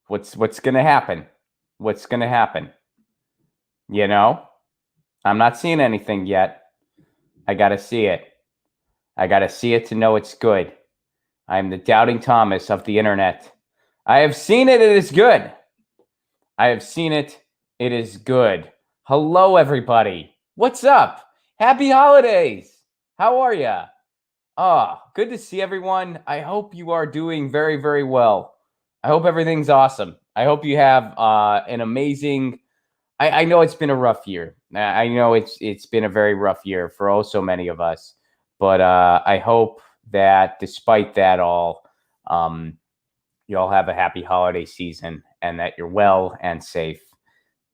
What's going to happen? What's going to happen? You know, I'm not seeing anything yet. I got to see it. I got to see it to know it's good. I'm the doubting Thomas of the internet. I have seen it. It is good. I have seen it. It is good. Hello, everybody. What's up? Happy holidays. How are you? Good to see everyone. I hope you are doing very, very well. I hope everything's awesome. I hope you have an amazing. I know it's been a rough year. I know it's been a very rough year for oh so many of us. But I hope that despite that all, you all have a happy holiday season and that you're well and safe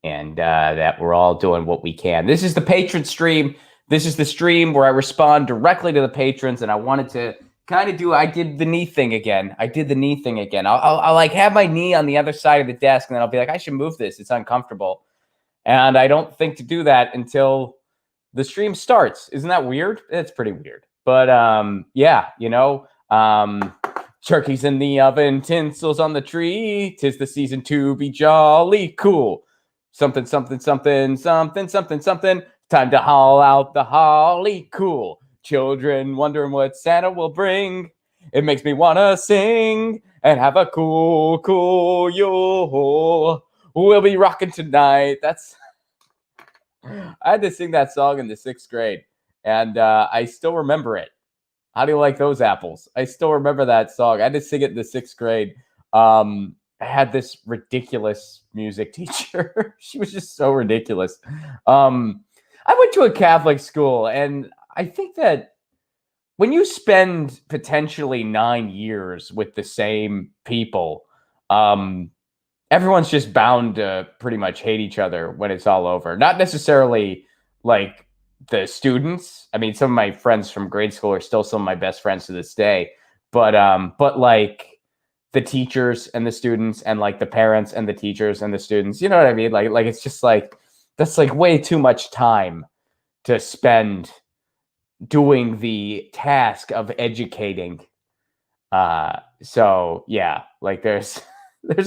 and that we're all doing what we can. This is the patron stream. This is the stream where I respond directly to the patrons, and I wanted to kind of I did the knee thing again. I'll like have my knee on the other side of the desk, and then I'll be like, I should move this. It's uncomfortable. And I don't think to do that until the stream starts. Isn't that weird? It's pretty weird. But yeah, turkeys in the oven, tinsels on the tree. 'Tis the season to be jolly cool. Something, something, something, something, something, something. Time to haul out the holly cool. Children wondering what Santa will bring. It makes me want to sing and have a cool Yule. We'll be rocking tonight. I had to sing that song in the 6th grade, and I still remember it. How do you like those apples? I still remember that song. I had to sing it in the 6th grade. I had this ridiculous music teacher. She was just so ridiculous. I went to a Catholic school, and I think that when you spend potentially 9 years with the same people, everyone's just bound to pretty much hate each other when it's all over. Not necessarily like the students. I mean, some of my friends from grade school are still some of my best friends to this day. But like the teachers and the students and like the parents and the teachers and the students, you know what I mean? Like it's just like that's like way too much time to spend doing the task of educating. So yeah, like there's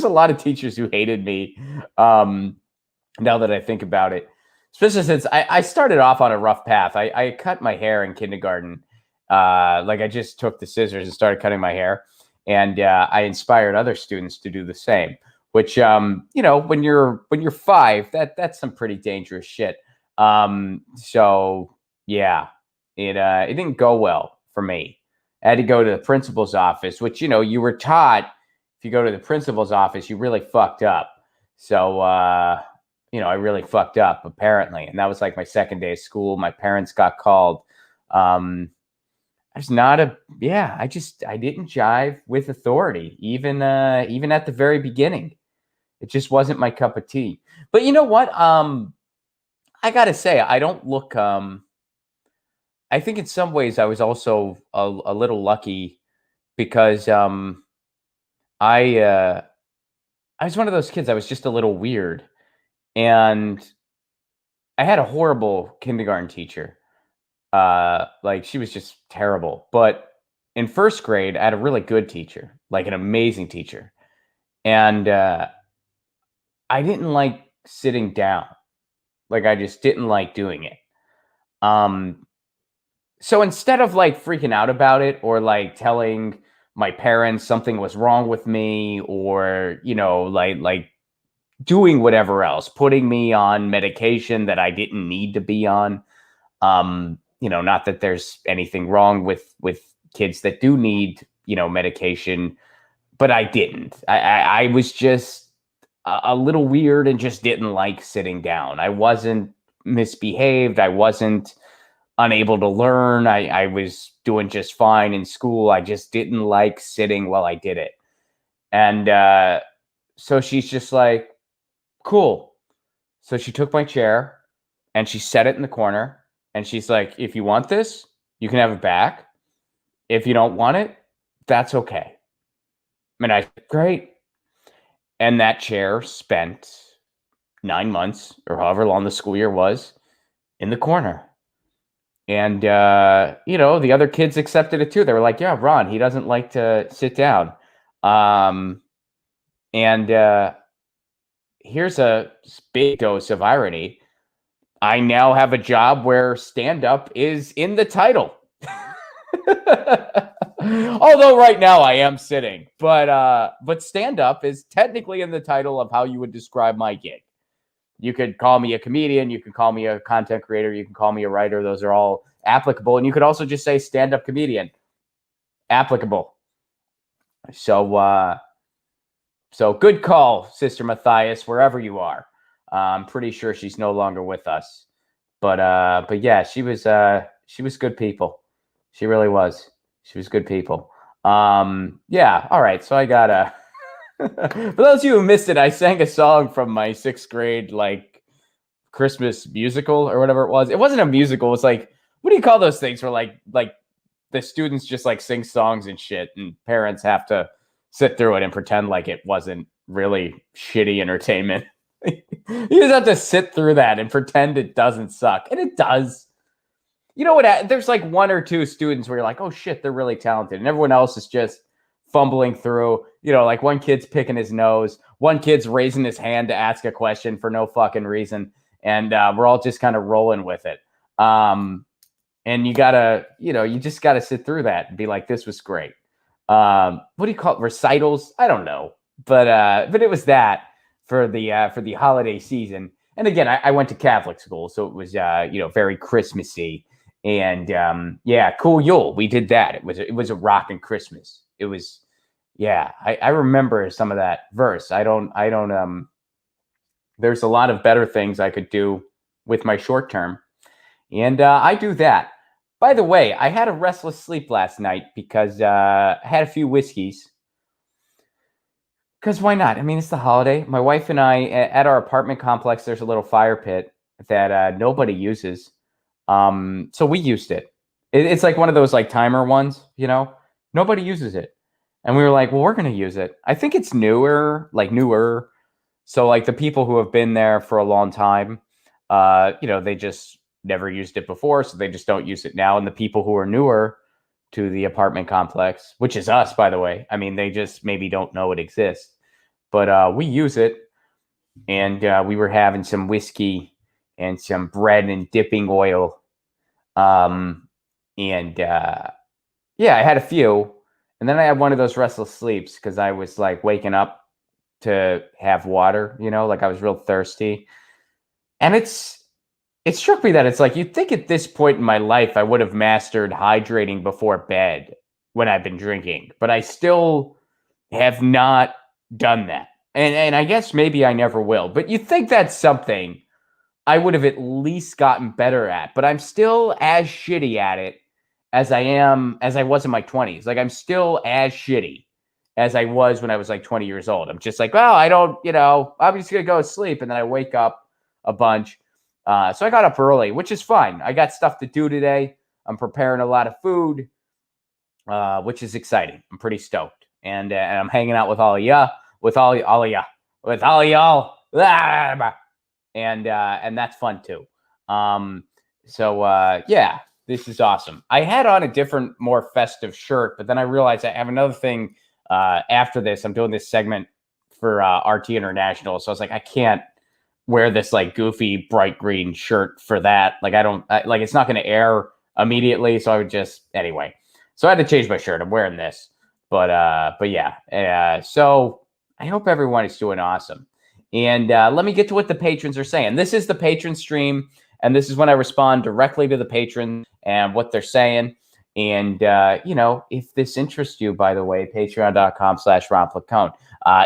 a lot of teachers who hated me. Now that I think about it, especially since I started off on a rough path. I cut my hair in kindergarten. Like I just took the scissors and started cutting my hair. And I inspired other students to do the same, which, when you're 5, that's some pretty dangerous shit. So yeah, it didn't go well for me. I had to go to the principal's office, which, you were taught if you go to the principal's office, you really fucked up. So, I really fucked up apparently. And that was like my second day of school. My parents got called. I didn't jive with authority, even at the very beginning. It just wasn't my cup of tea. But you know what? I gotta say, I don't look. I think in some ways I was also a little lucky because I was one of those kids. I was just a little weird, and I had a horrible kindergarten teacher. Like she was just terrible. But in 1st grade, I had a really good teacher, like an amazing teacher. And I didn't like sitting down. Like I just didn't like doing it. So instead of like freaking out about it or like telling my parents something was wrong with me or, like doing whatever else, putting me on medication that I didn't need to be on, not that there's anything wrong with kids that do need, medication, but I didn't. I was just a little weird and just didn't like sitting down. I wasn't misbehaved. I wasn't unable to learn. I was doing just fine in school. I just didn't like sitting while I did it. And so she's just like, cool. So she took my chair and she set it in the corner. And she's like, if you want this, you can have it back. If you don't want it, that's okay. And I said, great. And that chair spent 9 months or however long the school year was in the corner. And, the other kids accepted it too. They were like, yeah, Ron, he doesn't like to sit down. And here's a big dose of irony. I now have a job where stand-up is in the title. Although right now I am sitting, but stand-up is technically in the title of how you would describe my gig. You could call me a comedian, you could call me a content creator, you can call me a writer. Those are all applicable. And you could also just say stand-up comedian. Applicable. So good call, Sister Matthias, wherever you are. I'm pretty sure she's no longer with us. But yeah, she was good people. She really was. She was good people. Yeah, all right. So I got for those of you who missed it, I sang a song from my 6th grade like Christmas musical or whatever it was. It wasn't a musical. It was like, what do you call those things where like the students just like sing songs and shit and parents have to sit through it and pretend like it wasn't really shitty entertainment. You just have to sit through that and pretend it doesn't suck. And it does. You know what? There's like 1 or 2 students where you're like, oh shit, they're really talented. And everyone else is just fumbling through. You know, like one kid's picking his nose. One kid's raising his hand to ask a question for no fucking reason. And we're all just kind of rolling with it. And you gotta, you just gotta sit through that and be like, this was great. What do you call it? Recitals? I don't know. But it was that for the holiday season. And again, I went to Catholic school, so it was very Christmassy. And yeah, cool Yule. We did that. It was a rockin' Christmas. It was, yeah. I remember some of that verse. I don't. There's a lot of better things I could do with my short term, and I do that. By the way, I had a restless sleep last night because I had a few whiskeys. Because why not? I mean, it's the holiday. My wife and I, at our apartment complex, there's a little fire pit that nobody uses. So we used it. It's like one of those like timer ones, nobody uses it. And we were like, well, we're going to use it. I think it's newer. So like the people who have been there for a long time, they just never used it before. So they just don't use it now. And the people who are newer to the apartment complex, which is us, by the way, I mean, they just maybe don't know it exists. But we use it. And we were having some whiskey and some bread and dipping oil. Yeah, I had a few. And then I had one of those restless sleeps because I was like waking up to have water, like I was real thirsty. And it struck me that it's like, you'd think at this point in my life, I would have mastered hydrating before bed when I've been drinking, but I still have not done that. And I guess maybe I never will, but you think that's something I would have at least gotten better at, but I'm still as shitty at it as I was in my 20s. Like I'm still as shitty as I was when I was like 20 years old. I'm just like, well, I don't, I'm just going to go to sleep. And then I wake up a bunch. So I got up early, which is fine. I got stuff to do today. I'm preparing a lot of food, which is exciting. I'm pretty stoked. And I'm hanging out with all of y'all. And that's fun too. Yeah, this is awesome. I had on a different, more festive shirt, but then I realized I have another thing after this. I'm doing this segment for RT International. So I was like, I can't wear this like goofy bright green shirt for that. Like it's not going to air immediately. So I would anyway. So I had to change my shirt. I'm wearing this, but yeah. So I hope everyone is doing awesome. And let me get to what the patrons are saying. This is the patron stream, and this is when I respond directly to the patrons and what they're saying. And, if this interests you, by the way, patreon.com/Ron Placone.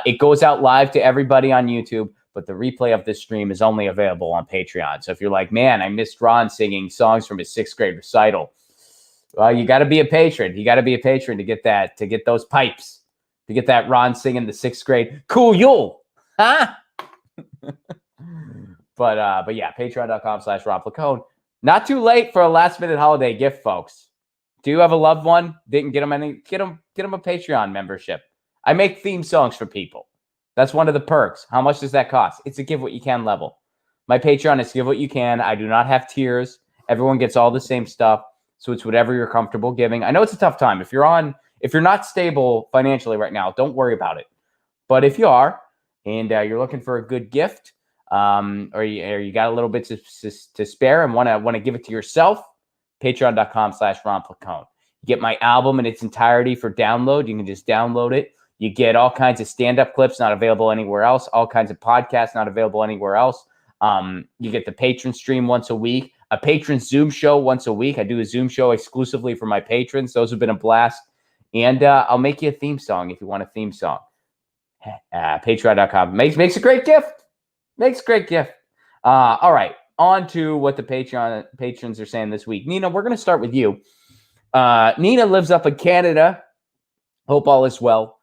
It goes out live to everybody on YouTube, but the replay of this stream is only available on Patreon. So if you're like, man, I missed Ron singing songs from his 6th grade recital, well, you got to be a patron. You got to be a patron to get those pipes, to get that Ron singing the 6th grade cool Yule, huh? But yeah, patreon.com/Ron Placone. Not too late for a last minute holiday gift, folks. Do you have a loved one? Didn't get them get them a Patreon membership. I make theme songs for people. That's one of the perks. How much does that cost? It's a give what you can level. My Patreon is give what you can. I do not have tiers. Everyone gets all the same stuff. So it's whatever you're comfortable giving. I know it's a tough time. If you're not stable financially right now, don't worry about it. But if you are, and you're looking for a good gift, or you got a little bit to spare and want to give it to yourself, patreon.com/Ron Placone. You get my album in its entirety for download. You can just download it. You get all kinds of stand-up clips not available anywhere else, all kinds of podcasts not available anywhere else. You get the patron stream once a week, a patron Zoom show once a week. I do a Zoom show exclusively for my patrons. Those have been a blast. And I'll make you a theme song if you want a theme song. Patreon.com. Makes a great gift. Makes a great gift. All right. On to what the patrons are saying this week. Nina, we're going to start with you. Nina lives up in Canada. Hope all is well.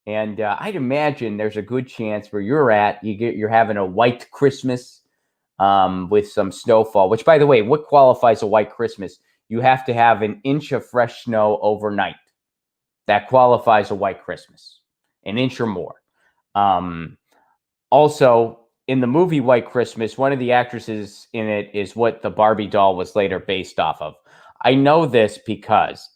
And I'd imagine there's a good chance where you're at, you're having a white Christmas with some snowfall, which, by the way, what qualifies a white Christmas? You have to have an inch of fresh snow overnight. That qualifies a white Christmas, an inch or more. Also, in the movie White Christmas, one of the actresses in it is what the Barbie doll was later based off of. I know this because...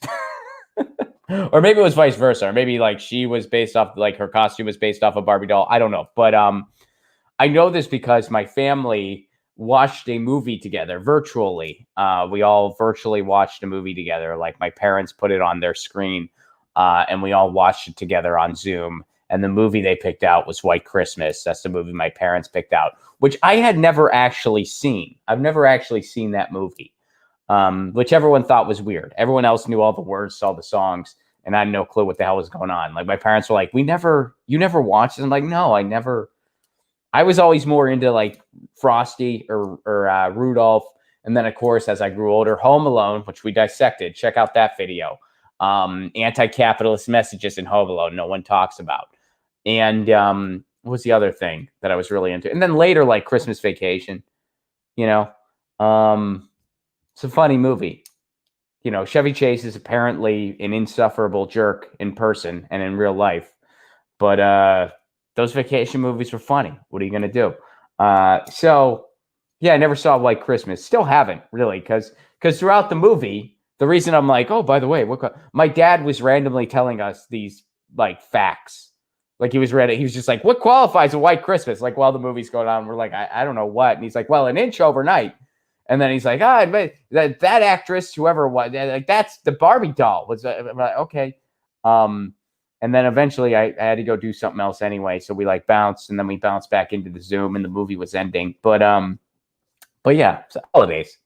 or maybe it was vice versa, or maybe like she was based off, like her costume was based off a Barbie doll. I don't know. But I know this because my family watched a movie together virtually. We all virtually watched a movie together. Like my parents put it on their screen and we all watched it together on Zoom. And the movie they picked out was White Christmas. That's the movie my parents picked out, which I had never actually seen. I've never actually seen that movie. Which everyone thought was weird. Everyone else knew all the words, saw the songs, and I had no clue what the hell was going on. Like my parents were like, you never watched it? I'm like, no, I never. I was always more into like Frosty or Rudolph. And then of course, as I grew older, Home Alone, which we dissected. Check out that video. Anti-capitalist messages in Home Alone. No one talks about. And what was the other thing that I was really into? And then later, like Christmas Vacation, it's a funny movie. Chevy Chase is apparently an insufferable jerk in person and in real life. But those vacation movies were funny. What are you going to do? So, yeah, I never saw White Christmas. Still haven't, really, because throughout the movie, the reason I'm like, oh, by the way, my dad was randomly telling us these, like, facts. Like, he was just like, what qualifies a White Christmas? Like, while the movie's going on, we're like, I don't know what. And he's like, well, an inch overnight. And then he's like, that actress, whoever was, like that's the Barbie doll. Was okay. And then eventually I had to go do something else anyway. So we like bounced, and then we bounced back into the Zoom, and the movie was ending. But yeah, so holidays,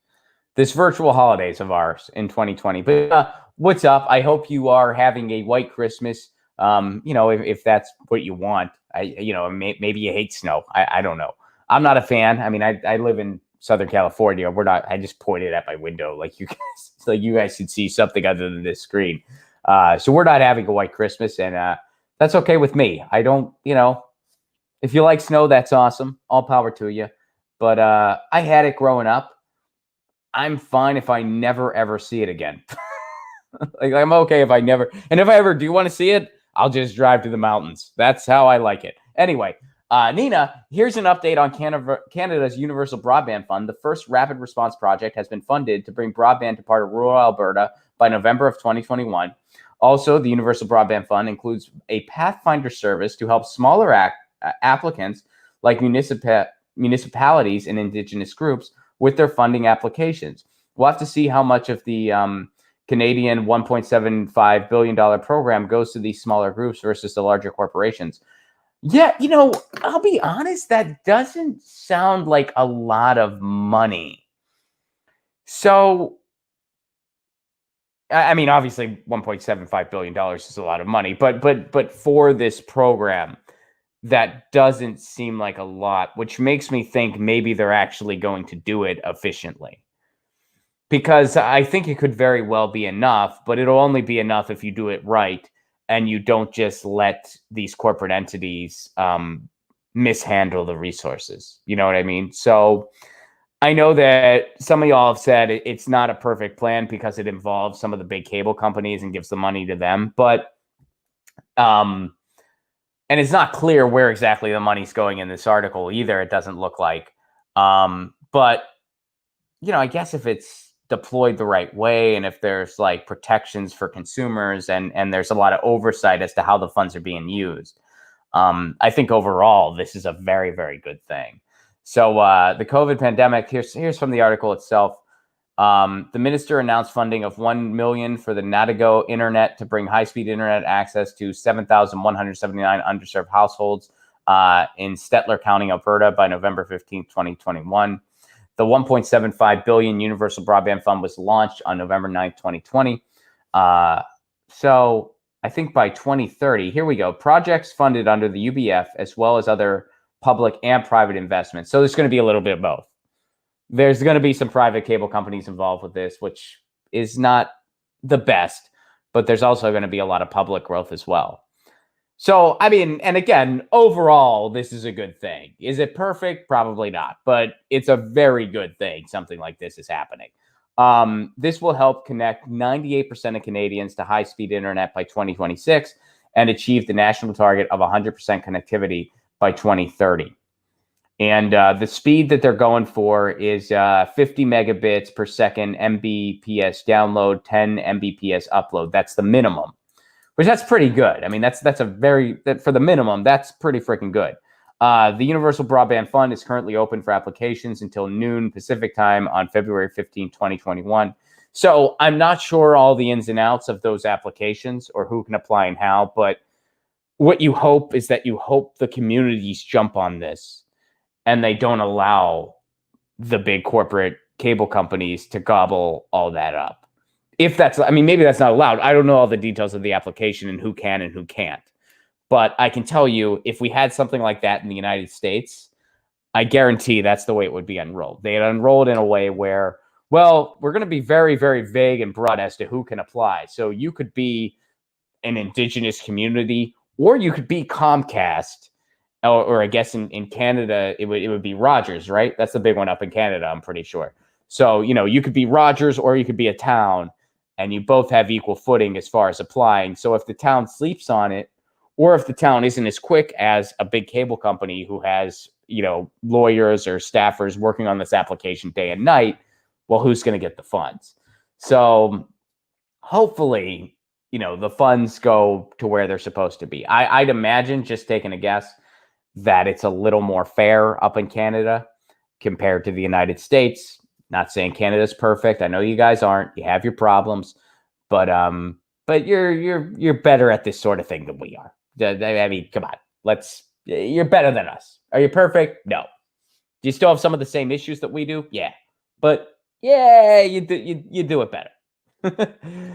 this virtual holidays of ours in 2020. But what's up? I hope you are having a white Christmas. If that's what you want, maybe you hate snow. I don't know. I'm not a fan. I mean, I live in Southern California. I just pointed at my window like you guys should see something other than this screen. So we're not having a white Christmas, and that's okay with me. I don't, if you like snow, that's awesome. All power to you. But I had it growing up. I'm fine if I never ever see it again. Like I'm okay if I never, and if I ever do want to see it, I'll just drive to the mountains. That's how I like it. Anyway. Nina, here's an update on Canada's Universal Broadband Fund. The first rapid response project has been funded to bring broadband to part of rural Alberta by November of 2021. Also, the Universal Broadband Fund includes a Pathfinder service to help smaller applicants like municipalities and Indigenous groups with their funding applications. We'll have to see how much of the Canadian $1.75 billion program goes to these smaller groups versus the larger corporations. Yeah, I'll be honest, that doesn't sound like a lot of money. So, I mean, obviously $1.75 billion is a lot of money, but for this program, that doesn't seem like a lot, which makes me think maybe they're actually going to do it efficiently. Because I think it could very well be enough, but it'll only be enough if you do it right. And you don't just let these corporate entities mishandle the resources. You know what I mean? So I know that some of y'all have said it's not a perfect plan because it involves some of the big cable companies and gives the money to them. But and it's not clear where exactly the money's going in this article either. It doesn't look like. But, I guess if it's deployed the right way, and if there's like protections for consumers and there's a lot of oversight as to how the funds are being used, I think overall, this is a very, very good thing. So the COVID pandemic, here's from the article itself. The minister announced funding of $1 million for the Natigo Internet to bring high-speed internet access to 7,179 underserved households in Stettler County, Alberta, by November 15th, 2021. The $1.75 billion Universal Broadband Fund was launched on November 9th, 2020. So I think by 2030, here we go. Projects funded under the UBF, as well as other public and private investments. So there's going to be a little bit of both. There's going to be some private cable companies involved with this, which is not the best, but there's also going to be a lot of public growth as well. So, I mean, and again, overall, this is a good thing. Is it perfect? Probably not, but it's a very good thing. Something like this is happening. This will help connect 98% of Canadians to high-speed internet by 2026 and achieve the national target of 100% connectivity by 2030. And the speed that they're going for is 50 megabits per second Mbps download, 10 Mbps upload. That's the minimum, which that's pretty good. I mean, that's for the minimum, that's pretty freaking good. The Universal Broadband Fund is currently open for applications until noon Pacific time on February 15, 2021. So I'm not sure all the ins and outs of those applications or who can apply and how, but what you hope is that you hope the communities jump on this and they don't allow the big corporate cable companies to gobble all that up. If that's, I mean, maybe that's not allowed. I don't know all the details of the application and who can and who can't. But I can tell you, if we had something like that in the United States, I guarantee that's the way it would be unrolled. They'd unroll it in a way where, well, we're going to be very, very vague and broad as to who can apply. So you could be an indigenous community, or you could be Comcast, or I guess in Canada, it would be Rogers, right? That's the big one up in Canada, I'm pretty sure. So, you know, you could be Rogers or you could be a town, and you both have equal footing as far as applying. So if the town sleeps on it, or if the town isn't as quick as a big cable company who has, you know, lawyers or staffers working on this application day and night, well, who's going to get the funds? So hopefully, you know, the funds go to where they're supposed to be. I'd imagine, just taking a guess, that it's a little more fair up in Canada compared to the United States. Not saying Canada's perfect. I know you guys aren't. You have your problems, but you're better at this sort of thing than we are. I mean, come on, you're better than us. Are you perfect? No. Do you still have some of the same issues that we do? Yeah, but yeah, you do it better.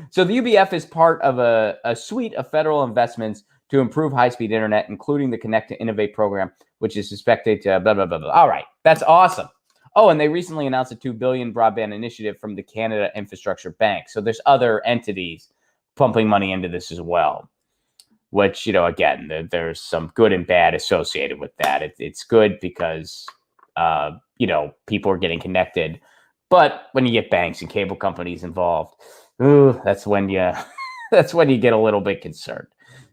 So the UBF is part of a suite of federal investments to improve high-speed internet, including the Connect to Innovate program, which is expected to blah, blah, blah, blah. All right, that's awesome. Oh, and they recently announced a $2 billion broadband initiative from the Canada Infrastructure Bank. So there's other entities pumping money into this as well, which, you know, again, there's some good and bad associated with that. It's good because, you know, people are getting connected. But when you get banks and cable companies involved, that's when you get a little bit concerned.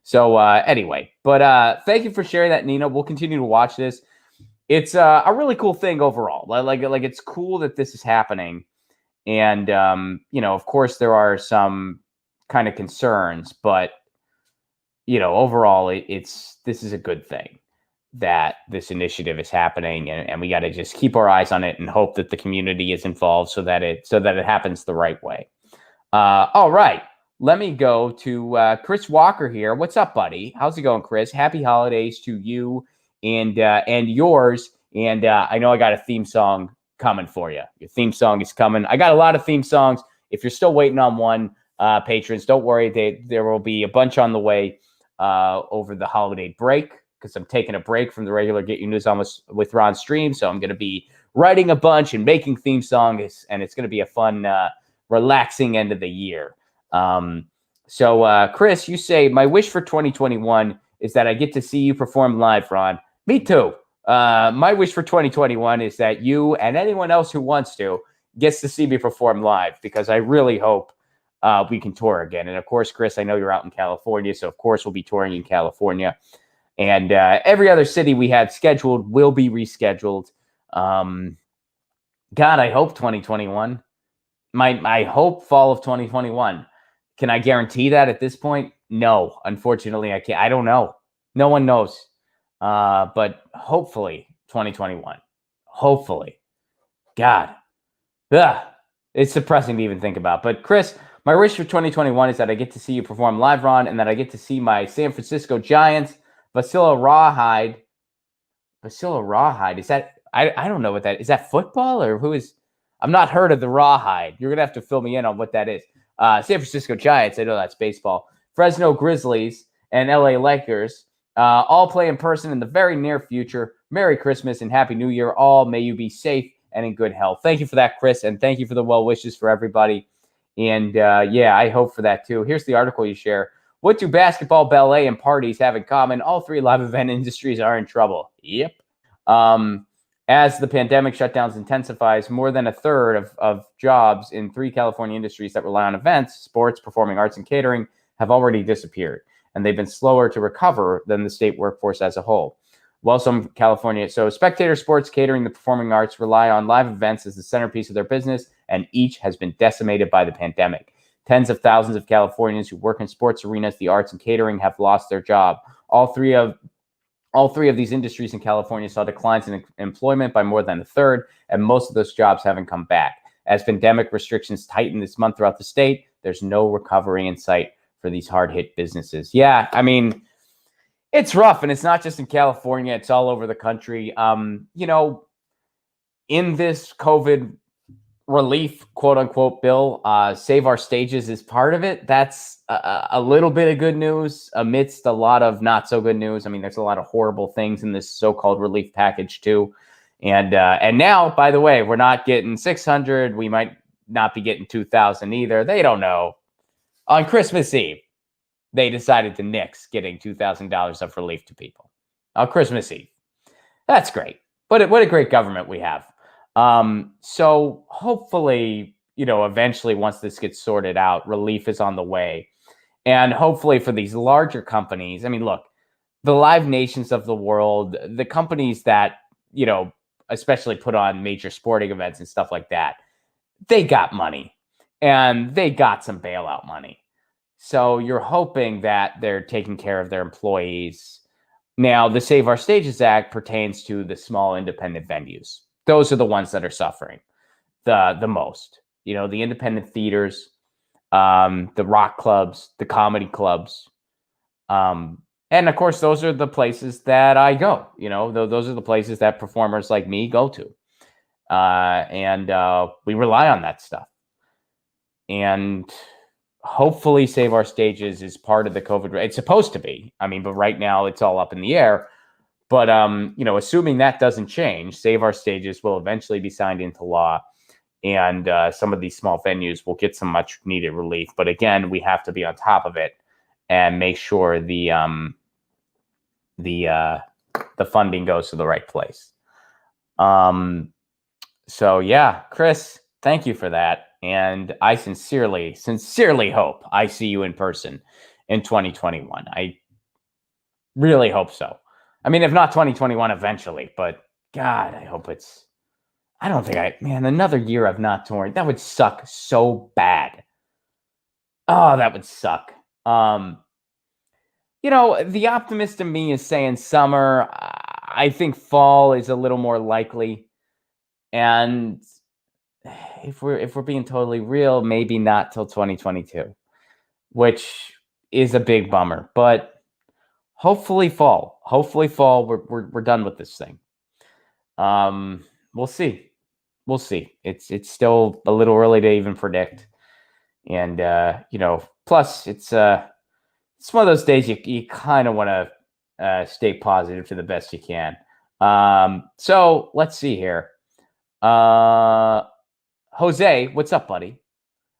So anyway, but thank you for sharing that, Nina. We'll continue to watch this. It's a really cool thing overall. Like it's cool that this is happening. And, you know, of course, there are some kind of concerns, but, you know, overall, this is a good thing that this initiative is happening. And we got to just keep our eyes on it and hope that the community is involved so that it happens the right way. All right. Let me go to Chris Walker here. What's up, buddy? How's it going, Chris? Happy holidays to you and yours. And I know I got a theme song coming for you. Your theme song is coming. I got a lot of theme songs. If you're still waiting on one, patrons, don't worry. There will be a bunch on the way over the holiday break, because I'm taking a break from the regular Get Your News On with Ron stream. So I'm going to be writing a bunch and making theme songs, and it's going to be a fun, relaxing end of the year. So Chris, you say, my wish for 2021 is that I get to see you perform live, Ron. Me too. My wish for 2021 is that you and anyone else who wants to gets to see me perform live, because I really hope we can tour again. And of course, Chris, I know you're out in California, so of course we'll be touring in California. And every other city we had scheduled will be rescheduled. God, I hope 2021. My hope fall of 2021. Can I guarantee that at this point? No, unfortunately, I can't. I don't know. No one knows. But hopefully 2021. Hopefully. God. Ugh. It's depressing to even think about. But Chris, my wish for 2021 is that I get to see you perform live, Ron, and that I get to see my San Francisco Giants, Vasila Rawhide. Vasila Rawhide. Is that, I don't know what that is. That football or who is? I'm not heard of the Rawhide. You're going to have to fill me in on what that is. San Francisco Giants. I know that's baseball. Fresno Grizzlies and LA Lakers all play in person in the very near future. Merry Christmas and Happy New Year. All may you be safe and in good health. Thank you for that, Chris, and thank you for the well wishes for everybody. And yeah, I hope for that too. Here's the article you share. What do basketball, ballet, and parties have in common? All three live event industries are in trouble. Yep. As the pandemic shutdowns intensifies, more than a third of jobs in three California industries that rely on events, sports, performing arts, and catering, have already disappeared, and they've been slower to recover than the state workforce as a whole. While some California, so spectator sports, catering, the performing arts rely on live events as the centerpiece of their business, and each has been decimated by the pandemic. Tens of thousands of Californians who work in sports arenas, the arts, and catering have lost their job. All three of these industries in California saw declines in employment by more than a third, and most of those jobs haven't come back. As pandemic restrictions tighten this month throughout the state, there's no recovery in sight for these hard-hit businesses. Yeah, I mean, it's rough, and it's not just in California. It's all over the country. You know, in this COVID relief, quote-unquote, bill, Save Our Stages is part of it. That's a little bit of good news amidst a lot of not so good news. I mean, there's a lot of horrible things in this so-called relief package, too. And now, by the way, we're not getting 600. We might not be getting 2,000 either. They don't know. On Christmas Eve, they decided to nix getting $2,000 of relief to people on Christmas Eve. That's great. But what a great government we have. So hopefully, you know, eventually once this gets sorted out, relief is on the way. And hopefully for these larger companies, I mean, look, the Live Nations of the world, the companies that, you know, especially put on major sporting events and stuff like that, they got money and they got some bailout money. So you're hoping that they're taking care of their employees. Now, the Save Our Stages Act pertains to the small independent venues. Those are the ones that are suffering the most. You know, the independent theaters, the rock clubs, the comedy clubs. And of course, those are the places that I go. You know, those are the places that performers like me go to. And we rely on that stuff. And hopefully Save Our Stages is part of the COVID. It's supposed to be. I mean, but right now it's all up in the air. But, you know, assuming that doesn't change, Save Our Stages will eventually be signed into law. And some of these small venues will get some much needed relief. But again, we have to be on top of it and make sure the funding goes to the right place. So, yeah, Chris, thank you for that. And I sincerely hope I see you in person in 2021. I really hope so. I mean, if not 2021, eventually. But God, I hope it's... I don't think man, another year of not touring. That would suck so bad. Oh, that would suck. You know, the optimist in me is saying summer. I think fall is a little more likely. And if we're being totally real, maybe not till 2022, which is a big bummer. But hopefully fall. We're done with this thing. We'll see. It's still a little early to even predict. And you know, plus it's one of those days you kind of want to stay positive to the best you can. So let's see here. Jose, what's up, buddy?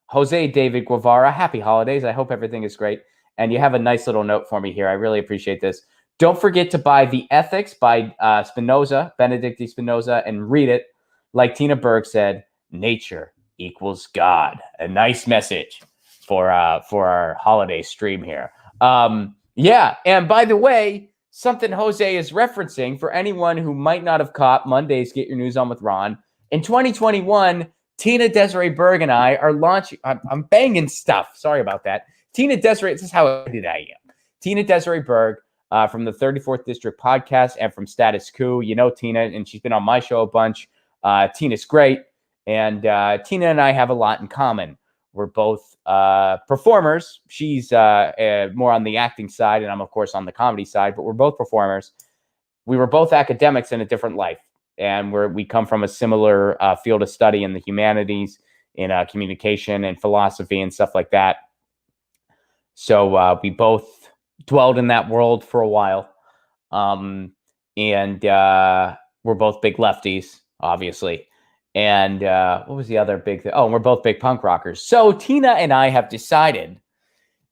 Jose David Guevara, happy holidays. I hope everything is great. And you have a nice little note for me here. I really appreciate this. Don't forget to buy The Ethics by Benedict Spinoza, and read it. Like Tina Berg said, nature equals God. A nice message for our holiday stream here. Yeah, and by the way, something Jose is referencing for anyone who might not have caught Monday's Get Your News On with Ron. In 2021, Tina Desiree Berg and I are launching... I'm banging stuff. Sorry about that. Tina Desiree... This is how excited I am. Tina Desiree Berg, from the 34th District Podcast and from Status Quo. You know Tina, and she's been on my show a bunch. Tina's great, and Tina and I have a lot in common. We're both performers. She's more on the acting side, and I'm, of course, on the comedy side, but we're both performers. We were both academics in a different life, and we come from a similar field of study in the humanities, in communication and philosophy and stuff like that. So we both dwelled in that world for a while. And we're both big lefties, obviously. And what was the other big thing? Oh, we're both big punk rockers. So Tina and I have decided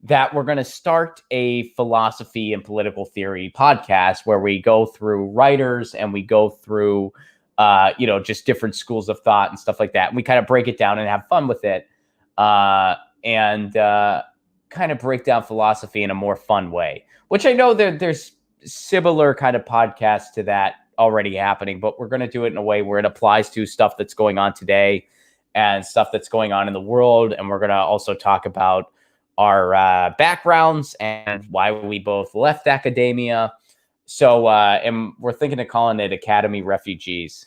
that we're going to start a philosophy and political theory podcast where we go through writers and we go through, just different schools of thought and stuff like that. And we kind of break it down and have fun with it. And kind of break down philosophy in a more fun way, which I know there's similar kind of podcasts to that already happening, but we're going to do it in a way where it applies to stuff that's going on today and stuff that's going on in the world. And we're going to also talk about our backgrounds and why we both left academia. So, and we're thinking of calling it Academy Refugees.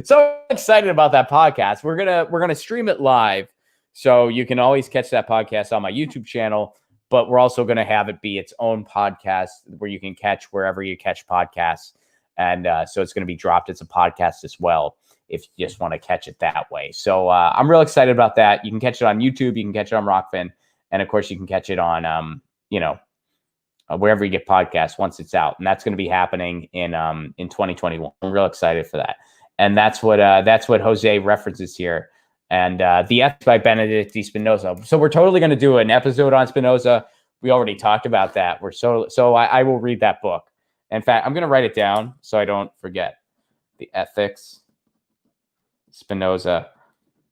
So excited about that podcast. We're gonna stream it live, so you can always catch that podcast on my YouTube channel. But we're also going to have it be its own podcast where you can catch wherever you catch podcasts. And so it's going to be dropped as a podcast as well, if you just want to catch it that way. So I'm real excited about that. You can catch it on YouTube. You can catch it on Rockfin. And, of course, you can catch it on, wherever you get podcasts once it's out. And that's going to be happening in 2021. I'm real excited for that. And that's what Jose references here. And the Ethics by Benedict de Spinoza. So we're totally going to do an episode on Spinoza. We already talked about that. I will read that book. In fact, I'm going to write it down so I don't forget. The Ethics, Spinoza.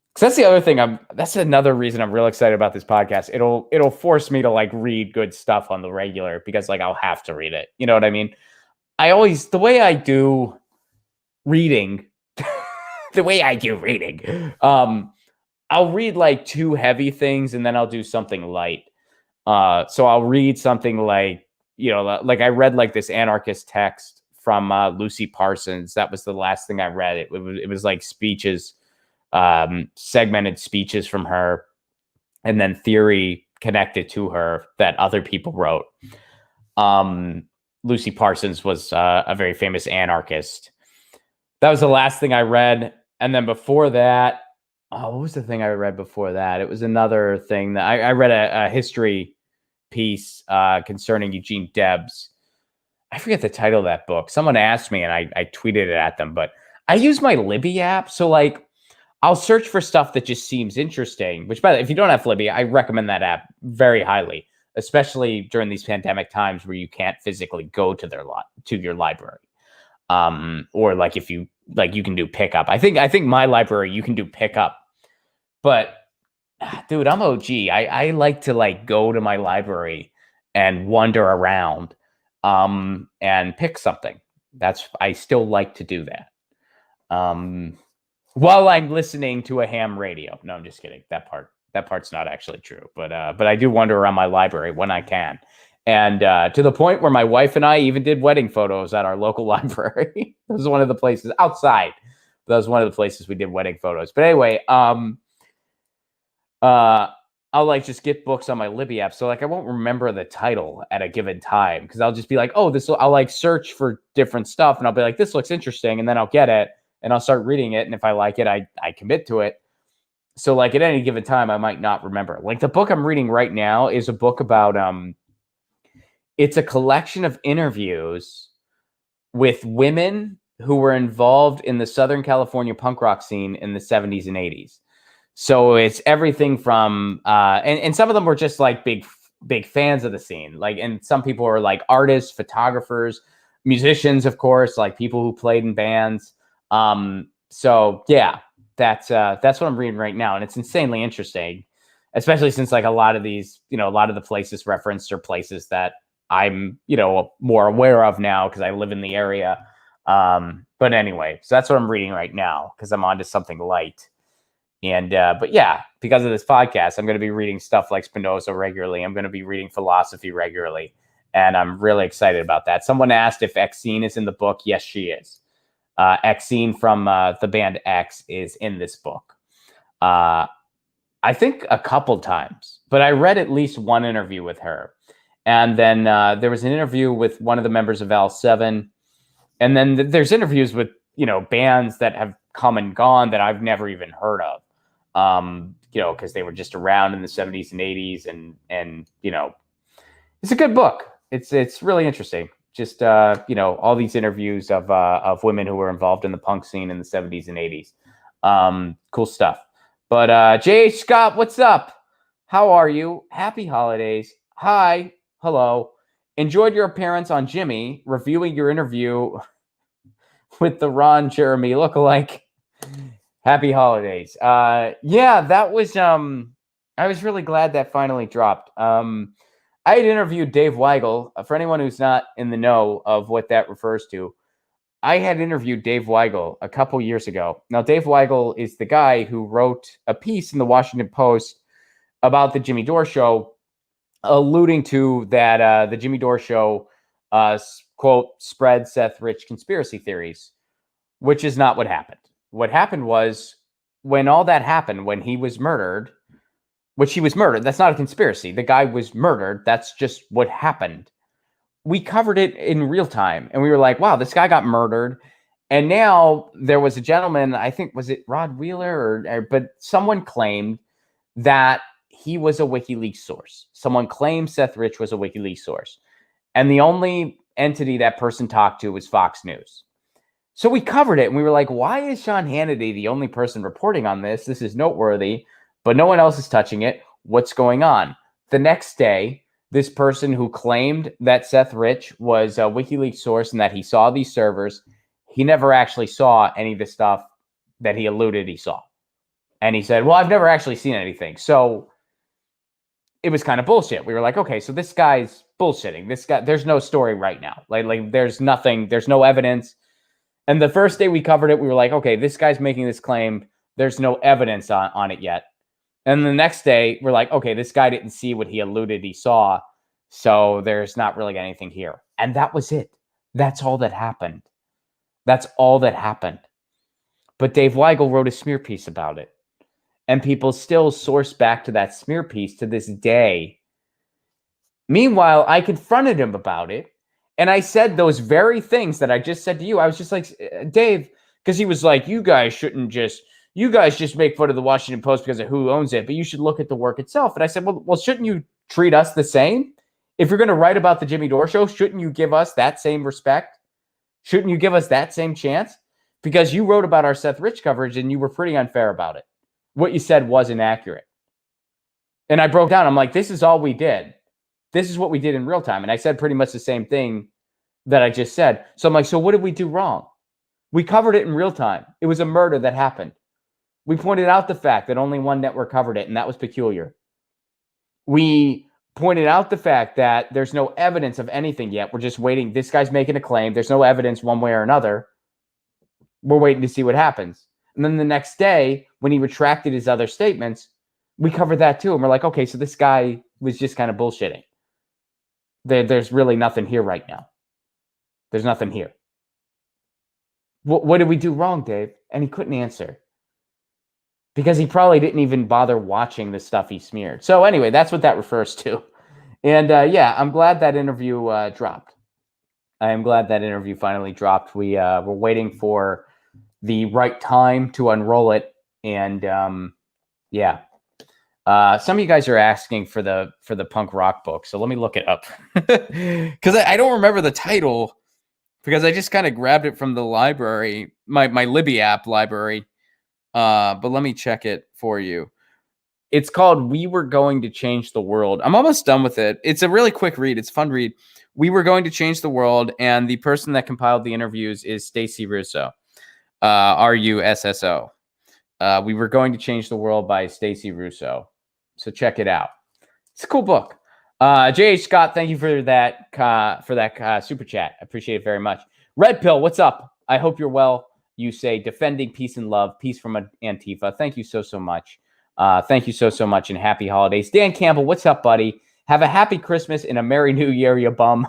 Because that's the other thing. That's another reason I'm real excited about this podcast. It'll force me to read good stuff on the regular because I'll have to read it. You know what I mean? The way I do reading. I'll read two heavy things and then I'll do something light. So I'll read something I read this anarchist text from Lucy Parsons. That was the last thing I read. It was speeches, segmented speeches from her, and then theory connected to her that other people wrote. Lucy Parsons was a very famous anarchist. That was the last thing I read. And then before that, what was the thing I read before that? It was another thing that I read a history piece concerning Eugene Debs. I forget the title of that book. Someone asked me and I tweeted it at them, but I use my Libby app. So I'll search for stuff that just seems interesting, which by the way, if you don't have Libby, I recommend that app very highly, especially during these pandemic times where you can't physically go to your library. Or if you you can do pickup. I think my library, you can do pickup, but dude, I'm OG. I like to go to my library and wander around, and pick something. I still like to do that. While I'm listening to a ham radio. No, I'm just kidding. That part's not actually true, but I do wander around my library when I can. And to the point where my wife and I even did wedding photos at our local library. That was one of the places outside. That was one of the places we did wedding photos. But anyway, I'll just get books on my Libby app. So I won't remember the title at a given time because I'll just be I'll search for different stuff and I'll be this looks interesting. And then I'll get it and I'll start reading it. And if I like it, I commit to it. So at any given time, I might not remember. The book I'm reading right now is a book about, it's a collection of interviews with women who were involved in the Southern California punk rock scene in the 70s and 80s. So it's everything from, and some of them were just big fans of the scene. And some people are artists, photographers, musicians, of course, people who played in bands. So yeah, that's what I'm reading right now. And it's insanely interesting, especially since a lot of these, a lot of the places referenced are places that I'm, more aware of now because I live in the area. But anyway, so that's what I'm reading right now because I'm onto something light. And, but yeah, because of this podcast, I'm going to be reading stuff like Spinoza regularly. I'm going to be reading philosophy regularly. and I'm really excited about that. Someone asked if Exene is in the book. Yes, she is. Exene from the band X is in this book. I think a couple times, but I read at least one interview with her. And then there was an interview with one of the members of L7. And then there's interviews with, bands that have come and gone that I've never even heard of, because they were just around in the 70s and 80s. And it's a good book. It's really interesting. Just, all these interviews of women who were involved in the punk scene in the 70s and 80s. Cool stuff. But J.H. Scott, what's up? How are you? Happy holidays. Hi. Hello. Enjoyed your appearance on Jimmy, reviewing your interview with the Ron Jeremy lookalike. Happy holidays. Yeah, that was I was really glad that finally dropped. I had interviewed Dave Weigel. For anyone who's not in the know of what that refers to, I had interviewed Dave Weigel a couple years ago. Now, Dave Weigel is the guy who wrote a piece in the Washington Post about the Jimmy Dore Show, alluding to that the Jimmy Dore Show, quote, spread Seth Rich conspiracy theories, which is not what happened. What happened was when all that happened, when he was murdered, which he was murdered, that's not a conspiracy. The guy was murdered. That's just what happened. We covered it in real time, and we were like, wow, this guy got murdered. And now there was a gentleman, I think, was it Rod Wheeler? But someone claimed that he was a WikiLeaks source. Someone claimed Seth Rich was a WikiLeaks source. And the only entity that person talked to was Fox News. So we covered it, and we were like, why is Sean Hannity the only person reporting on this? This is noteworthy, but no one else is touching it. What's going on? The next day, this person who claimed that Seth Rich was a WikiLeaks source and that he saw these servers, he never actually saw any of the stuff that he alluded he saw. And he said, well, I've never actually seen anything. So it was kind of bullshit. We were like, okay, so this guy's bullshitting. This guy, there's no story right now. Like there's nothing, there's no evidence. And the first day we covered it, we were like, okay, this guy's making this claim. There's no evidence on it yet. And the next day, we're like, okay, this guy didn't see what he alluded he saw, so there's not really anything here. And that was it. That's all that happened. That's all that happened. But Dave Weigel wrote a smear piece about it. And people still source back to that smear piece to this day. Meanwhile, I confronted him about it, and I said those very things that I just said to you. I was just like, Dave, because he was like, you guys just make fun of the Washington Post because of who owns it, but you should look at the work itself. And I said, well, shouldn't you treat us the same? If you're going to write about the Jimmy Dore Show, shouldn't you give us that same respect? Shouldn't you give us that same chance? Because you wrote about our Seth Rich coverage and you were pretty unfair about it. What you said wasn't accurate. And I broke down. I'm like, this is all we did. This is what we did in real time. And I said pretty much the same thing that I just said. So I'm like, so what did we do wrong? We covered it in real time. It was a murder that happened. We pointed out the fact that only one network covered it, and that was Peculiar. We pointed out the fact that there's no evidence of anything yet. We're just waiting. This guy's making a claim. There's no evidence one way or another. We're waiting to see what happens. And then the next day, when he retracted his other statements, we covered that too. And we're like, okay, so this guy was just kind of bullshitting. There's really nothing here right now. There's nothing here. What did we do wrong, Dave? And he couldn't answer. Because he probably didn't even bother watching the stuff he smeared. So anyway, that's what that refers to. And yeah, I'm glad that interview dropped. I am glad that interview finally dropped. We're waiting for the right time to unroll it. And yeah, some of you guys are asking for the punk rock book. So let me look it up. Because I don't remember the title. Because I just kind of grabbed it from the library, my Libby app library. But let me check it for you. It's called We Were Going to Change the World. I'm almost done with it. It's a really quick read. It's a fun read. We Were Going to Change the World. And the person that compiled the interviews is Stacey Russo. Russo. We Were Going to Change the World by Stacey Russo. So check it out. It's a cool book. J.H. Scott, thank you for that super chat. I appreciate it very much. Red Pill, what's up? I hope you're well. You say defending peace and love, peace from Antifa. Thank you so much. Thank you so much, and happy holidays. Dan Campbell, what's up, buddy? Have a happy Christmas and a Merry New Year, you bum.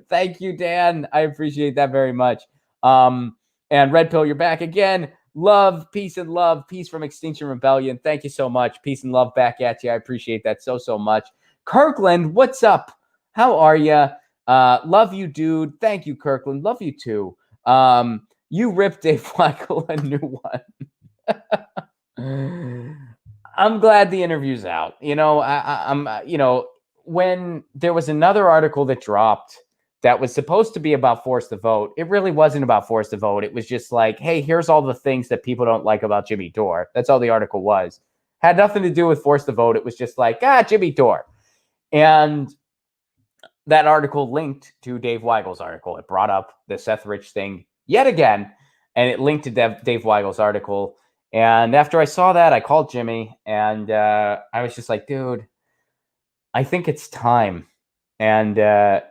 Thank you, Dan. I appreciate that very much. And Red Pill, you're back again. Love, peace, and love. Peace from Extinction Rebellion. Thank you so much. Peace and love back at you. I appreciate that so much. Kirkland, what's up? How are you? Love you, dude. Thank you, Kirkland. Love you too. You ripped Dave Weigel a new one. I'm glad the interview's out. I'm when there was another article that dropped that was supposed to be about Force the Vote, it really wasn't about Force the Vote. It was just like, hey, here's all the things that people don't like about Jimmy Dore. That's all the article was. Had nothing to do with Force the Vote. It was just like, Jimmy Dore. And that article linked to Dave Weigel's article. It brought up the Seth Rich thing yet again, and it linked to Dave Weigel's article. And after I saw that, I called Jimmy, and I was just like, dude, I think it's time. And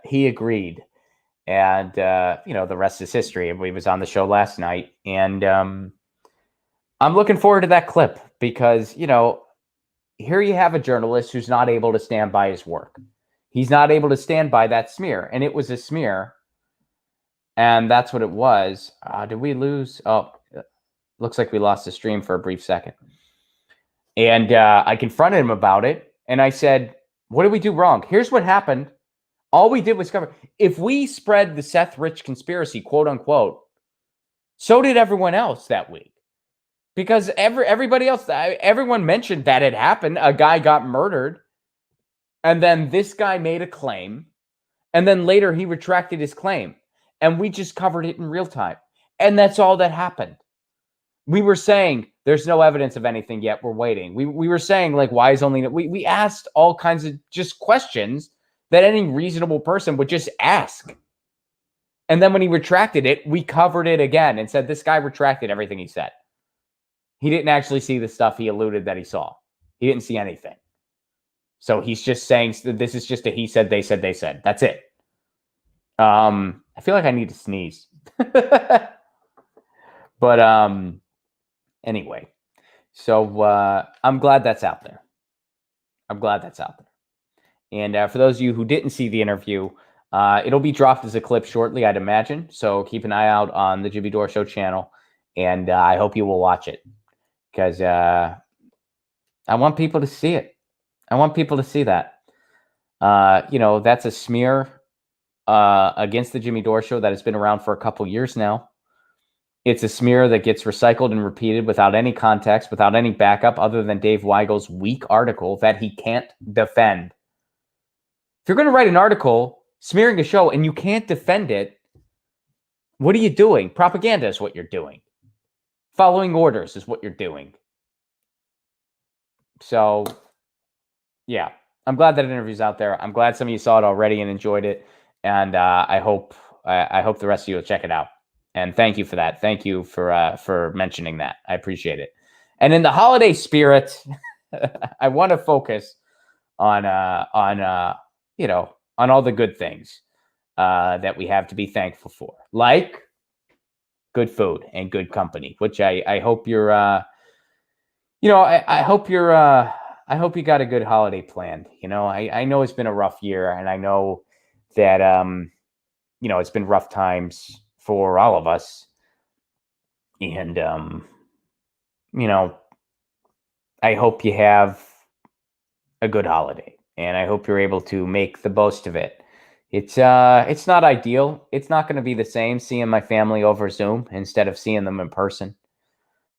he agreed. And, the rest is history. We was on the show last night. And I'm looking forward to that clip because, here you have a journalist who's not able to stand by his work. He's not able to stand by that smear. And it was a smear. And that's what it was. Did we lose? Oh, looks like we lost the stream for a brief second. And I confronted him about it. And I said, what did we do wrong? Here's what happened. All we did was cover. If we spread the Seth Rich conspiracy, quote unquote, so did everyone else that week. Because everybody else, everyone mentioned that it happened. A guy got murdered. And then this guy made a claim. And then later he retracted his claim. And we just covered it in real time. And that's all that happened. We were saying there's no evidence of anything yet. We're waiting. We were saying, like, why is only... We asked all kinds of just questions that any reasonable person would just ask. And then when he retracted it, we covered it again and said this guy retracted everything he said. He didn't actually see the stuff he alluded that he saw. He didn't see anything. So he's just saying this is just a he said, they said, they said. That's it. I feel like I need to sneeze. But anyway, so I'm glad that's out there. And for those of you who didn't see the interview, it'll be dropped as a clip shortly, I'd imagine. So keep an eye out on the Jimmy Dore Show channel. And I hope you will watch it because I want people to see it. I want people to see that. That's a smear against the Jimmy Dore Show that has been around for a couple years now. It's a smear that gets recycled and repeated without any context, without any backup other than Dave Weigel's weak article that he can't defend. If you're going to write an article smearing a show and you can't defend it, what are you doing? Propaganda is what you're doing. Following orders is what you're doing. So, yeah, I'm glad that interview's out there. I'm glad some of you saw it already and enjoyed it. And I hope the rest of you will check it out. And thank you for that. Thank you for mentioning that. I appreciate it. And in the holiday spirit, I want to focus on all the good things that we have to be thankful for, like good food and good company, which I hope you're, I hope you're, I hope you got a good holiday planned. I know it's been a rough year, and I know that, it's been rough times for all of us. And, I hope you have a good holiday, and I hope you're able to make the most of it. It's not ideal. It's not going to be the same seeing my family over Zoom instead of seeing them in person.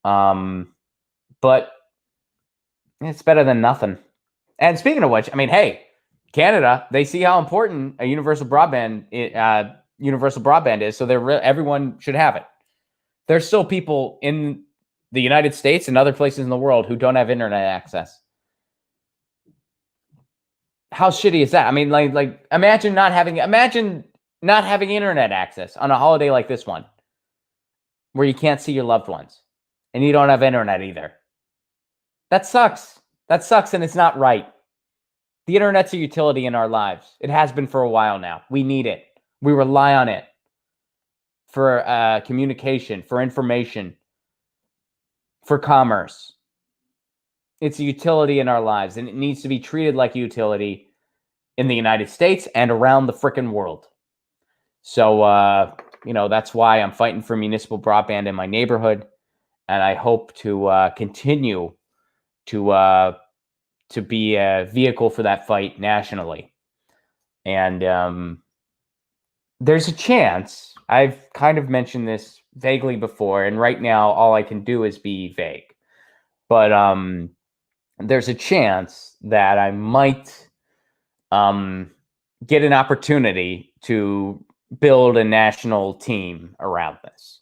But it's better than nothing. And speaking of which, hey, Canada, they see how important a universal broadband is, so everyone should have it. There's still people in the United States and other places in the world who don't have internet access. How shitty is that? Imagine not having internet access on a holiday like this one, where you can't see your loved ones and you don't have internet either. That sucks. And it's not right. The internet's a utility in our lives. It has been for a while now. We need it. We rely on it for communication, for information, for commerce. It's a utility in our lives, and it needs to be treated like a utility in the United States and around the frickin' world. So, that's why I'm fighting for municipal broadband in my neighborhood, and I hope to continue to be a vehicle for that fight nationally. And there's a chance, I've kind of mentioned this vaguely before, and right now all I can do is be vague. But there's a chance that I might get an opportunity to build a national team around this.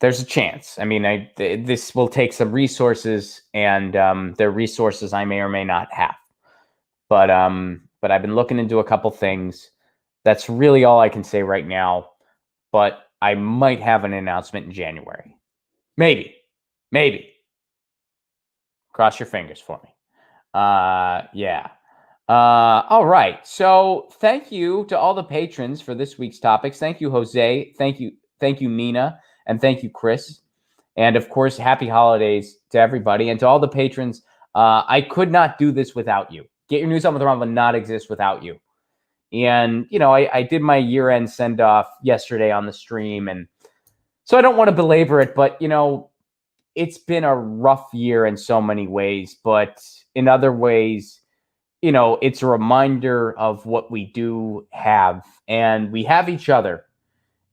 There's a chance. I mean, this will take some resources, and they're resources I may or may not have. But I've been looking into a couple things. That's really all I can say right now. But I might have an announcement in January. Maybe. Cross your fingers for me. Yeah. All right. So thank you to all the patrons for this week's topics. Thank you, Jose. Thank you, Nina. And thank you, Chris. And of course, happy holidays to everybody. And to all the patrons, I could not do this without you. Get Your News On With Ron would not exist without you. And, I did my year-end send-off yesterday on the stream. And so I don't want to belabor it, but, it's been a rough year in so many ways. But in other ways, it's a reminder of what we do have. And we have each other.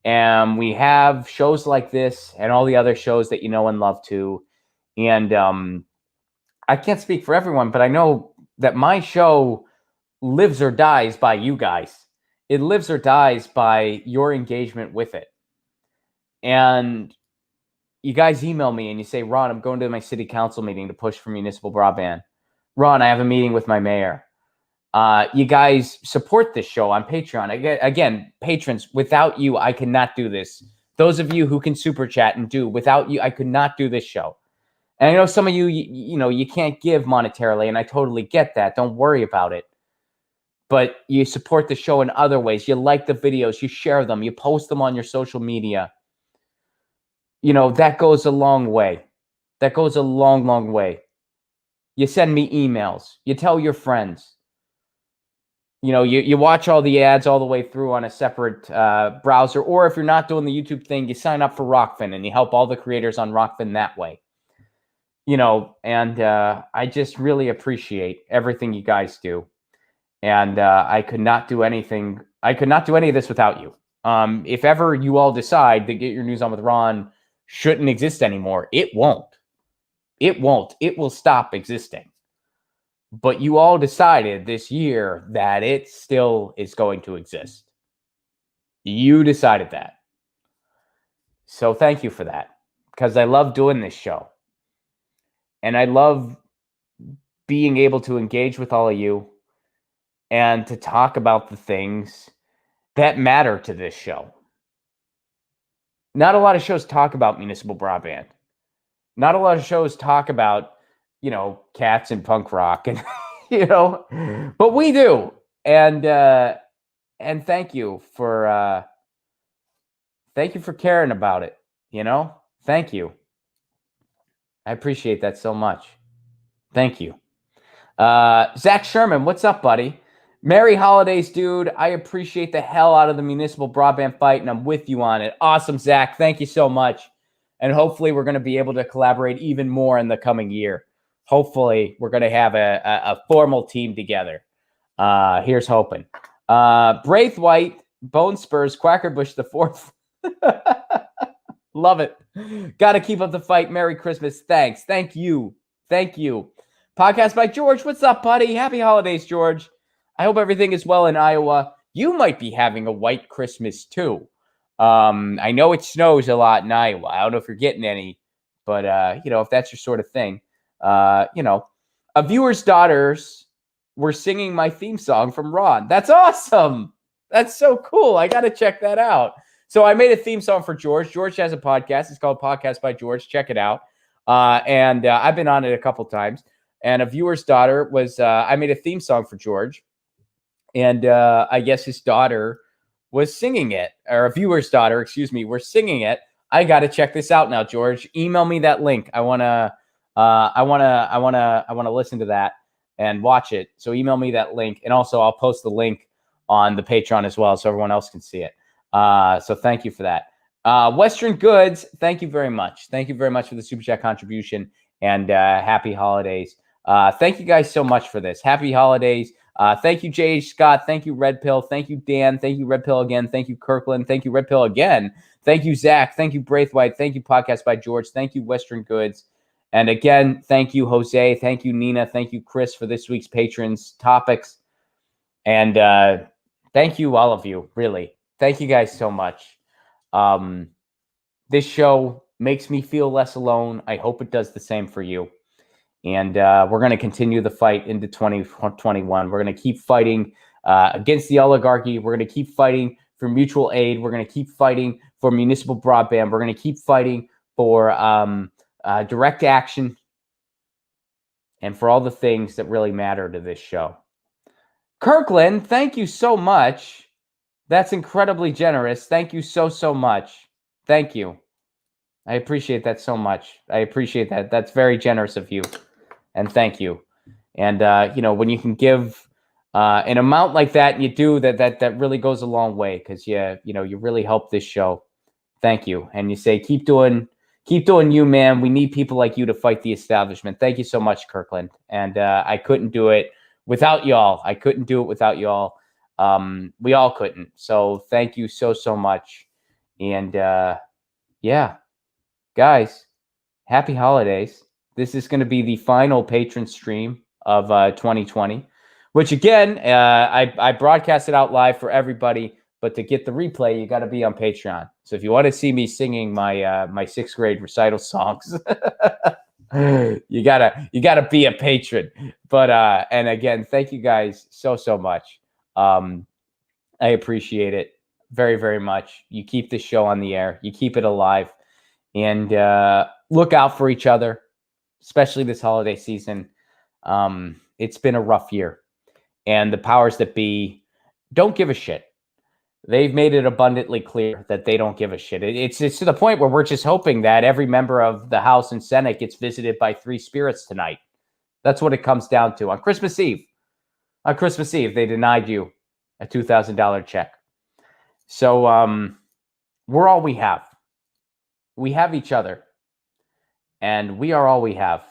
And we have shows like this and all the other shows that you know and love too. And I can't speak for everyone, but I know that my show lives or dies by you guys. It lives or dies by your engagement with it. And you guys email me and you say, Ron, I'm going to my city council meeting to push for municipal broadband. Ron, I have a meeting with my mayor. You guys support this show on Patreon. Again, patrons, without you, I could not do this. Those of you who can super chat and do, without you, I could not do this show. And I know some of you, you can't give monetarily, and I totally get that. Don't worry about it. But you support the show in other ways. You like the videos, you share them, you post them on your social media. That goes a long way. That goes a long, long way. You send me emails. You tell your friends. You watch all the ads all the way through on a separate browser, or if you're not doing the YouTube thing, you sign up for Rockfin and you help all the creators on Rockfin that way. And I just really appreciate everything you guys do. And I could not do anything. I could not do any of this without you. If ever you all decide that Get Your News On With Ron shouldn't exist anymore, it won't. It won't. It will stop existing. But you all decided this year that it still is going to exist. You decided that. So thank you for that. Because I love doing this show. And I love being able to engage with all of you and to talk about the things that matter to this show. Not a lot of shows talk about municipal broadband. Not a lot of shows talk about cats and punk rock and, but we do. And thank you for caring about it. Thank you. I appreciate that so much. Thank you. Zach Sherman, what's up, buddy? Merry holidays, dude. I appreciate the hell out of the municipal broadband fight, and I'm with you on it. Awesome, Zach. Thank you so much. And hopefully we're going to be able to collaborate even more in the coming year. Hopefully we're going to have a formal team together. Here's hoping. Braithwaite, Bone Spurs, Quackerbush the fourth. Love it. Got to keep up the fight. Merry Christmas. Thanks. Thank you. Podcast by George. What's up, buddy? Happy holidays, George. I hope everything is well in Iowa. You might be having a white Christmas too. I know it snows a lot in Iowa. I don't know if you're getting any, but if that's your sort of thing, a viewer's daughters were singing my theme song from Ron. That's awesome. That's so cool. I got to check that out. So I made a theme song for George. George has a podcast. It's called Podcast by George. Check it out. And I've been on it a couple times. And a viewer's daughter was, I made a theme song for George. And I guess his daughter was singing it, or a viewer's daughter, were singing it. I got to check this out now, George. Email me that link. I want to I wanna listen to that and watch it. So email me that link, and also I'll post the link on the Patreon as well, so everyone else can see it. So thank you for that. Western Goods, thank you very much. Thank you very much for the Super Chat contribution, and happy holidays. Thank you guys so much for this. Happy holidays. Thank you, J.H. Scott. Thank you, Red Pill. Thank you, Dan. Thank you, Red Pill again. Thank you, Kirkland. Thank you, Red Pill again. Thank you, Zach. Thank you, Braithwaite. Thank you, Podcast by George. Thank you, Western Goods. And again, thank you, Jose. Thank you, Nina. Thank you, Chris, for this week's patrons topics. And thank you, all of you, really. Thank you guys so much. This show makes me feel less alone. I hope it does the same for you. And we're going to continue the fight into 2021. We're going to keep fighting against the oligarchy. We're going to keep fighting for mutual aid. We're going to keep fighting for municipal broadband. We're going to keep fighting for direct action and for all the things that really matter to this show. Kirkland, thank you so much. That's incredibly generous. Thank you so much. Thank you. I appreciate that so much. I appreciate that. That's very generous of you. And thank you. And, when you can give an amount like that, and you do that really goes a long way, because you really help this show. Thank you. And you say, keep doing you, man. We need people like you to fight the establishment. Thank you so much, Kirkland. And I couldn't do it without y'all. I couldn't do it without y'all. We all couldn't. So thank you so much. And guys, happy holidays. This is going to be the final patron stream of 2020, which again, I broadcast it out live for everybody. But to get the replay, you got to be on Patreon. So if you want to see me singing my sixth grade recital songs, you gotta be a patron. But and again, thank you guys so much. I appreciate it very, very much. You keep this show on the air. You keep it alive, and look out for each other, especially this holiday season. It's been a rough year, and the powers that be don't give a shit. They've made it abundantly clear that they don't give a shit. It's to the point where we're just hoping that every member of the House and Senate gets visited by three spirits tonight. That's what it comes down to. On Christmas Eve, they denied you a $2,000 check. So we're all we have. We have each other, and we are all we have.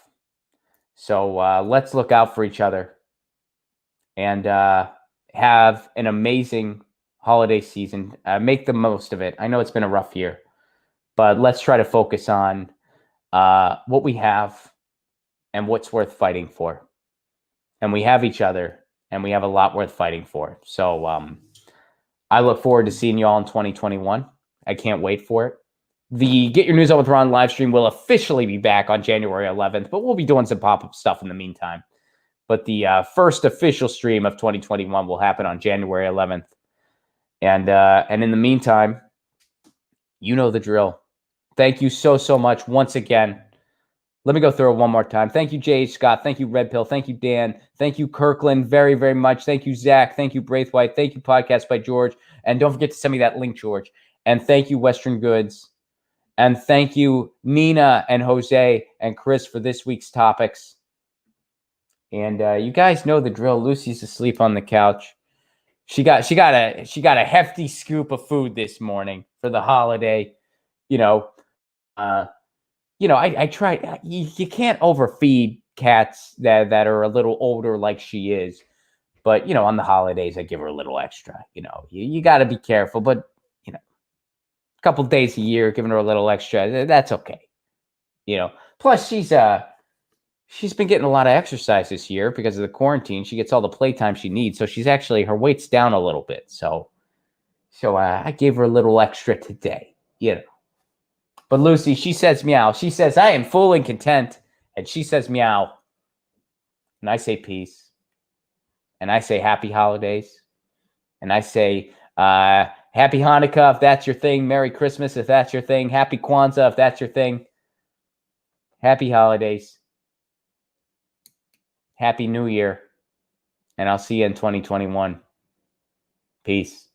So let's look out for each other and have an amazing holiday season. Make the most of it. I know it's been a rough year, but let's try to focus on what we have and what's worth fighting for. And we have each other, and we have a lot worth fighting for. So I look forward to seeing you all in 2021. I can't wait for it. The Get Your News On With Ron live stream will officially be back on January 11th, but we'll be doing some pop-up stuff in the meantime. But the first official stream of 2021 will happen on January 11th. And in the meantime, you know the drill. Thank you so much once again. Let me go through it one more time. Thank you, J.H. Scott. Thank you, Red Pill. Thank you, Dan. Thank you, Kirkland, very, very much. Thank you, Zach. Thank you, Braithwaite. Thank you, Podcast by George. And don't forget to send me that link, George. And thank you, Western Goods. And thank you, Nina and Jose and Chris, for this week's topics. And you guys know the drill. Lucy's asleep on the couch. She got a hefty scoop of food this morning for the holiday. I try. You can't overfeed cats that are a little older like she is. But, on the holidays, I give her a little extra. You got to be careful. But, a couple days a year, giving her a little extra, that's okay. Plus she's been getting a lot of exercise this year because of the quarantine. She gets all the playtime she needs. So her weight's down a little bit. So I gave her a little extra today, But Lucy, she says meow. She says, I am full and content. And she says meow. And I say peace. And I say happy holidays. And I say happy Hanukkah if that's your thing. Merry Christmas if that's your thing. Happy Kwanzaa if that's your thing. Happy holidays. Happy New Year. And I'll see you in 2021. Peace.